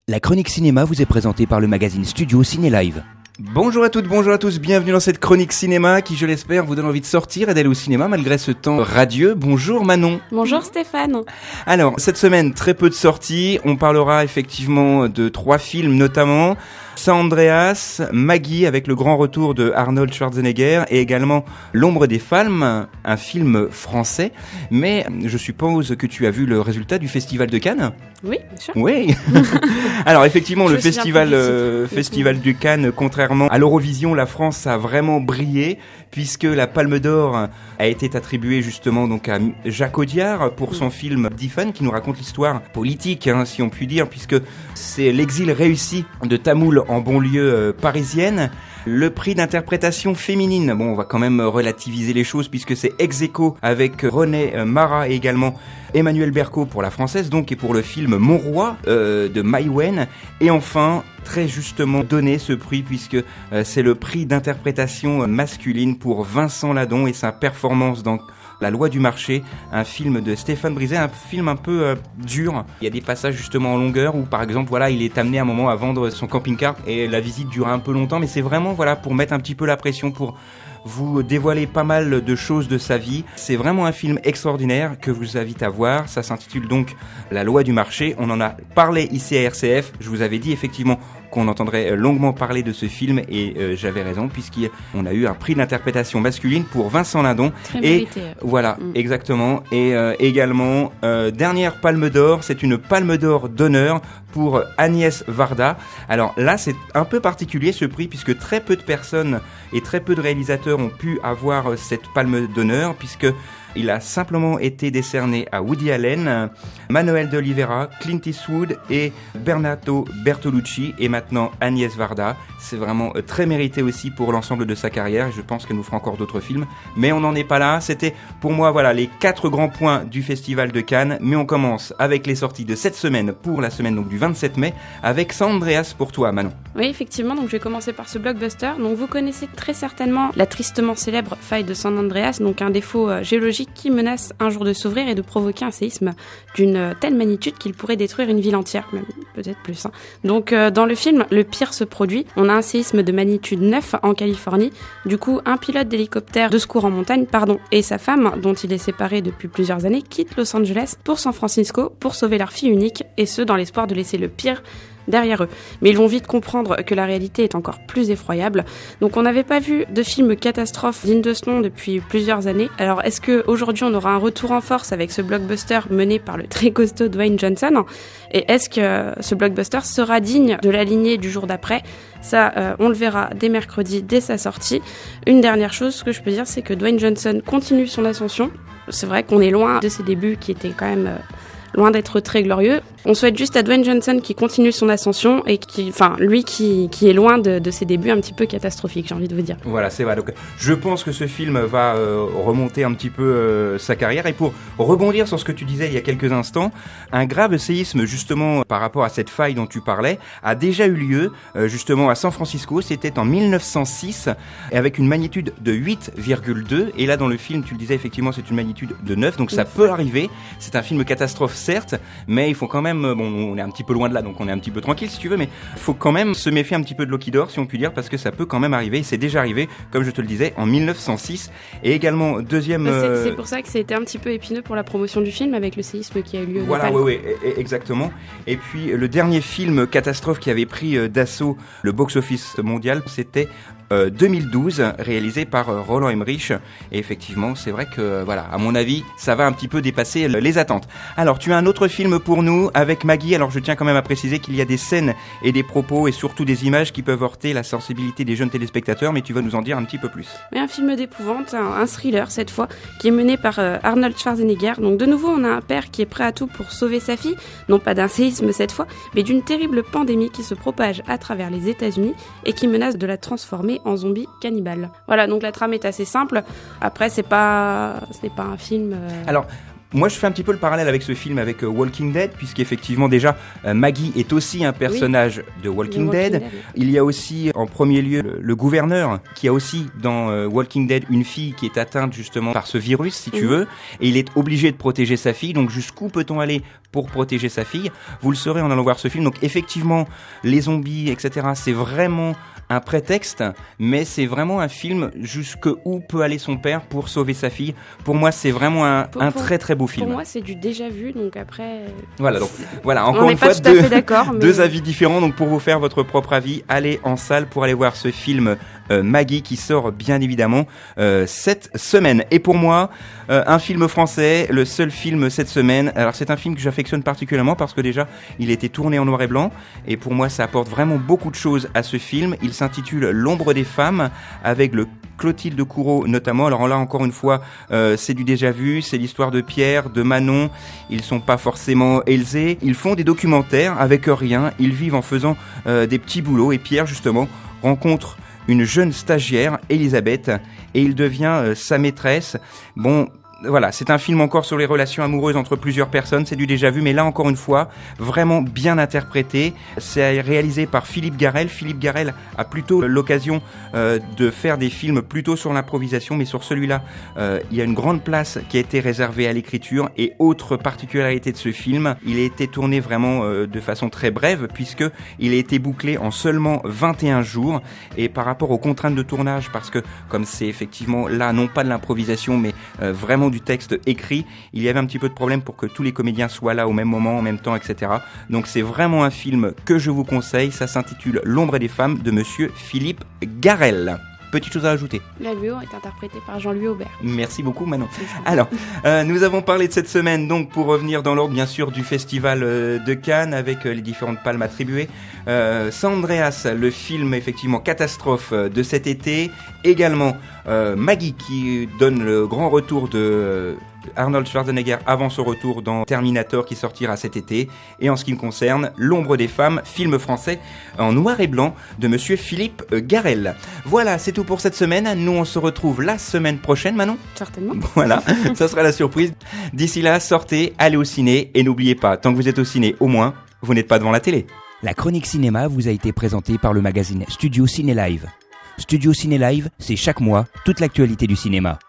La chronique cinéma vous est présentée par le magazine Studio Ciné Live. Bonjour à toutes, bonjour à tous, bienvenue dans cette chronique cinéma qui, je l'espère, vous donne envie de sortir et d'aller au cinéma malgré ce temps radieux. Bonjour Manon. Bonjour Stéphane. Alors, cette semaine, très peu de sorties. On parlera effectivement de 3 films notamment. San Andreas, Maggie avec le grand retour de Arnold Schwarzenegger et également L'ombre des femmes, un film français. Mais je suppose que tu as vu le résultat du Festival de Cannes ? Oui, bien sûr. Oui. Alors effectivement, le festival de Cannes, contrairement à l'Eurovision, la France a vraiment brillé puisque la Palme d'Or a été attribuée justement donc à Jacques Audiard pour son film Diff'un qui nous raconte l'histoire politique, si on peut dire, puisque c'est l'exil réussi de Tamoul en banlieue parisienne. Le prix d'interprétation féminine, bon, on va quand même relativiser les choses puisque c'est ex aequo avec Renée Mara et également Emmanuel Berco pour la française donc et pour le film Mon Roi de Mai Wen. Et enfin, très justement donné ce prix puisque c'est le prix d'interprétation masculine pour Vincent Ladon et sa performance dans La Loi du Marché, un film de Stéphane Brisé, un film un peu dur. Il y a des passages justement en longueur où par exemple voilà, il est amené à un moment à vendre son camping-car et la visite dure un peu longtemps, mais c'est vraiment voilà pour mettre un petit peu la pression, pour vous dévoiler pas mal de choses de sa vie. C'est vraiment un film extraordinaire que je vous invite à voir. Ça s'intitule donc La Loi du Marché. On en a parlé ici à RCF. Je vous avais dit effectivement qu'on entendrait longuement parler de ce film et j'avais raison puisqu'on a eu un prix d'interprétation masculine pour Vincent Ladon. Très et mérité. Voilà, exactement. Et également, dernière Palme d'Or, c'est une Palme d'Or d'honneur pour Agnès Varda. Alors là, c'est un peu particulier ce prix puisque très peu de personnes et très peu de réalisateurs ont pu avoir cette Palme d'honneur puisque il a simplement été décerné à Woody Allen, Manuel de Oliveira, Clint Eastwood et Bernardo Bertolucci et maintenant Agnès Varda. C'est vraiment très mérité aussi pour l'ensemble de sa carrière et je pense qu'elle nous fera encore d'autres films. Mais on n'en est pas là. C'était pour moi voilà les 4 grands points du Festival de Cannes. Mais on commence avec les sorties de cette semaine pour la semaine donc du 27 mai avec San Andreas pour toi Manon. Oui, effectivement, donc je vais commencer par ce blockbuster. Donc vous connaissez très certainement la tristement célèbre faille de San Andreas, donc un défaut géologique qui menace un jour de s'ouvrir et de provoquer un séisme d'une telle magnitude qu'il pourrait détruire une ville entière, même peut-être plus. Donc dans le film, le pire se produit. On a un séisme de magnitude 9 en Californie. Du coup, un pilote d'hélicoptère de secours en montagne, et sa femme, dont il est séparé depuis plusieurs années, quittent Los Angeles pour San Francisco pour sauver leur fille unique, et ce dans l'espoir de laisser le pire derrière eux. Mais ils vont vite comprendre que la réalité est encore plus effroyable. Donc on n'avait pas vu de film catastrophe digne de ce nom depuis plusieurs années. Alors est-ce qu'aujourd'hui on aura un retour en force avec ce blockbuster mené par le très costaud Dwayne Johnson ? Et est-ce que ce blockbuster sera digne de la lignée du jour d'après ? Ça, on le verra dès mercredi, dès sa sortie. Une dernière chose, ce que je peux dire, c'est que Dwayne Johnson continue son ascension. C'est vrai qu'on est loin de ses débuts qui étaient quand même loin d'être très glorieux. On souhaite juste à Dwayne Johnson qui continue son ascension et qui est loin de ses débuts un petit peu catastrophiques, j'ai envie de vous dire. Voilà, c'est vrai. Donc, je pense que ce film va remonter un petit peu sa carrière. Et pour rebondir sur ce que tu disais il y a quelques instants, un grave séisme, justement, par rapport à cette faille dont tu parlais, a déjà eu lieu, justement, à San Francisco. C'était en 1906, avec une magnitude de 8,2. Et là, dans le film, tu le disais, effectivement, c'est une magnitude de 9. Donc, ça peut arriver. C'est un film catastrophe, certes, mais il faut quand même, on est un petit peu loin de là, donc on est un petit peu tranquille si tu veux, mais il faut quand même se méfier un petit peu de Loki d'Or, si on peut dire, parce que ça peut quand même arriver, et c'est déjà arrivé, comme je te le disais, en 1906, et également, deuxième... C'est pour ça que c'était un petit peu épineux pour la promotion du film, avec le séisme qui a eu lieu. Voilà, oui, exactement. Et puis, le dernier film catastrophe qui avait pris d'assaut le box-office mondial, c'était 2012, réalisé par Roland Emmerich. Et effectivement, c'est vrai que, voilà, à mon avis, ça va un petit peu dépasser les attentes. Alors, tu as un autre film pour nous avec Maggie. Alors, je tiens quand même à préciser qu'il y a des scènes et des propos et surtout des images qui peuvent heurter la sensibilité des jeunes téléspectateurs, mais tu vas nous en dire un petit peu plus. Mais un film d'épouvante, un thriller cette fois, qui est mené par Arnold Schwarzenegger. Donc, de nouveau, on a un père qui est prêt à tout pour sauver sa fille, non pas d'un séisme cette fois, mais d'une terrible pandémie qui se propage à travers les États-Unis et qui menace de la transformer en zombie cannibale. Voilà, donc la trame est assez simple. Après, ce n'est pas un film... Alors, moi, je fais un petit peu le parallèle avec ce film, avec Walking Dead, puisqu'effectivement, déjà, Maggie est aussi un personnage de Walking Dead. Il y a aussi, en premier lieu, le gouverneur, qui a aussi, dans Walking Dead, une fille qui est atteinte, justement, par ce virus, si tu veux, et il est obligé de protéger sa fille. Donc, jusqu'où peut-on aller pour protéger sa fille. Vous le saurez en allant voir ce film. Donc effectivement, les zombies, etc., c'est vraiment un prétexte, mais c'est vraiment un film jusqu'où peut aller son père pour sauver sa fille. Pour moi, c'est vraiment un très très beau film. Pour moi, c'est du déjà vu, donc après... Voilà, encore une fois, deux avis différents. Donc pour vous faire votre propre avis, allez en salle pour aller voir ce film Maggie qui sort bien évidemment cette semaine. Et pour moi, un film français, le seul film cette semaine. Alors c'est un film que j'affectionne particulièrement parce que déjà, il a été tourné en noir et blanc. Et pour moi, ça apporte vraiment beaucoup de choses à ce film. Il s'intitule L'ombre des femmes, avec le Clotilde Courreau notamment. Alors là, encore une fois, c'est du déjà vu, c'est l'histoire de Pierre, de Manon. Ils sont pas forcément aisés. Ils font des documentaires avec rien. Ils vivent en faisant des petits boulots. Et Pierre, justement, rencontre une jeune stagiaire, Elisabeth, et il devient sa maîtresse. Bon... Voilà, c'est un film encore sur les relations amoureuses entre plusieurs personnes, c'est du déjà vu, mais là encore une fois, vraiment bien interprété. C'est réalisé par Philippe Garrel. Philippe Garrel a plutôt l'occasion de faire des films plutôt sur l'improvisation, mais sur celui-là, il y a une grande place qui a été réservée à l'écriture. Et autre particularité de ce film, il a été tourné vraiment de façon très brève, puisque il a été bouclé en seulement 21 jours. Et par rapport aux contraintes de tournage, parce que comme c'est effectivement là, non pas de l'improvisation, mais vraiment du texte écrit, il y avait un petit peu de problème pour que tous les comédiens soient là au même moment, en même temps, etc. Donc c'est vraiment un film que je vous conseille. Ça s'intitule L'ombre des femmes de monsieur Philippe Garrel. Petite chose à ajouter. La Luo est interprétée par Jean-Louis Aubert. Merci beaucoup Manon. Alors, nous avons parlé de cette semaine, donc pour revenir dans l'ordre bien sûr du festival de Cannes avec les différentes palmes attribuées. San Andreas, le film effectivement catastrophe de cet été. Également Maggie qui donne le grand retour de Arnold Schwarzenegger avant son retour dans Terminator qui sortira cet été. Et en ce qui me concerne, L'ombre des femmes, film français en noir et blanc de monsieur Philippe Garrel. Voilà, c'est tout pour cette semaine. Nous, on se retrouve la semaine prochaine, Manon. Certainement. Voilà, ça sera la surprise. D'ici là, sortez, allez au ciné et n'oubliez pas, tant que vous êtes au ciné, au moins, vous n'êtes pas devant la télé. La chronique cinéma vous a été présentée par le magazine Studio Ciné Live. Studio Ciné Live, c'est chaque mois toute l'actualité du cinéma.